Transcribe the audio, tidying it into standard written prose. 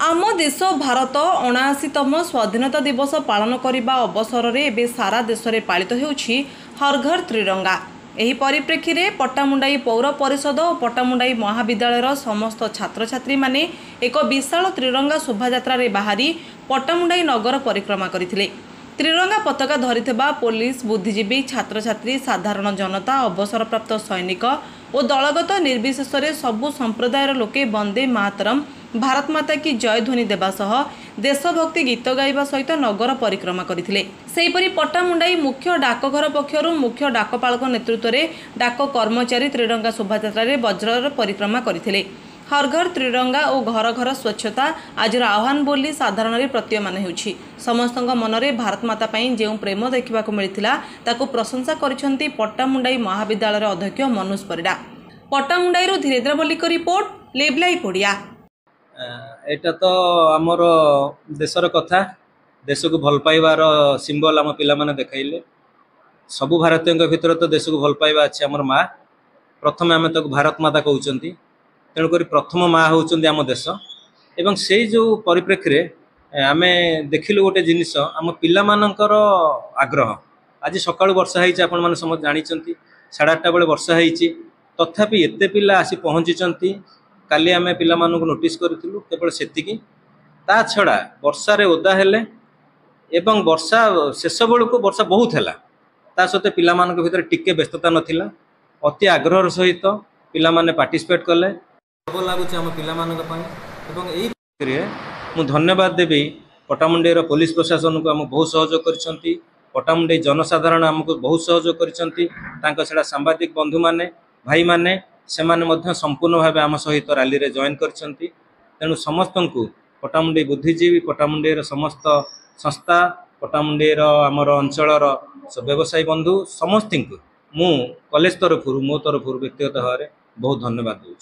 आम देश भारत 79तम स्वाधीनता दिवस पालन करने अवसर में एवं सारा देश में पालित होउछि हर घर त्रिरंगा। एही परिप्रेक्षी में पट्टामुंडाई पौर परिषद और पट्टामुंडाई महाविद्यालय समस्त छात्र छात्री माने एक विशाल त्रिरंगा शोभायात्रा बाहरी पट्टामुंडाई नगर परिक्रमा करथिले। त्रिरंगा पताका धरिथिबा पुलिस, बुद्धिजीवी, छात्र छात्री, साधारण जनता, अवसरप्राप्त सैनिक और दलगत निर्विशेष सबु संप्रदायर लोके वंदे मातरम, भारत माता की जय ध्वनि देवा सह देशभक्ति गीत गाइबा सहित नगर परिक्रमा करथिले। सेहीपरि पट्टामुंडाई मुख्य डाकघर पक्षरु मुख्य डाकपालक नेतृत्व में डाक कर्मचारी त्रिरंगा शोभायात्रा वज्र परिक्रमा करथिले। हर घर त्रिरंगा और घर घर स्वच्छता आज आह्वान बोली साधारण प्रतीयमान होउछि। समस्तक मनरे भारत माता पई जे प्रेम देखा मिलता ताकू प्रशंसा करिसेंती पट्टामुंडाई महाविद्यालय अध्यक्ष Manoj Parida. Pattamundai Dhirendra Mallick report, live live Odia. एटा तो आमर देशर कथा, देश को भल पाइबार सिंबल आम पिला माने देखाइले। सबु भारतीय भितर तो देश को भल पाइबा अच्छे आमर माँ। प्रथम आम तक भारत माता कहते, तेणुक प्रथम माँ होउचंदी आम देश। एवं से जो परिप्रेक्षी आम देखिलु गोटे जिनिस आम पिला मानकर आग्रह। आज सकाळु वर्षा होइछि, आपण माने समस्त जानिचंती। 8:30 बेले वर्षा होइछि, तथापि एते पिला आसी पहुँची। काली आम पिला मानक नोटिस करूँ केवल सेतिकी। ता छड़ा वर्षा रे ओदा हेले एवं वर्षा शेष बेलू वर्षा बहुत है, ता सत्ते पिला मानक भितर टिके व्यस्तता नथिला। अति आग्रह सहित पिला माने पार्टिसिपेट कले। भल लगुच आम पिला मानक पई। एवं एई मु धन्यवाद देबी पट्टामुंडाई पुलिस प्रशासन को आम बहुत सहयोग करिसंती। पट्टामुंडाई जनसाधारण आमको बहुत सहयोग करिसंती। तांका छड़ा सांबादिक बंधु माने भाई माने से माने संपूर्ण भाव आम सहित रैली रे जॉइन करछंती। तेणु समस्त को पट्टामुंडाई बुद्धिजीवी, पट्टामुंडाई समस्त संस्था, पट्टामुंडाई आमर अंचलर व्यवसायी बंधु समस्त को मु कॉलेज तरफ मो तरफ व्यक्तिगत भाव में बहुत धन्यवाद दूँ।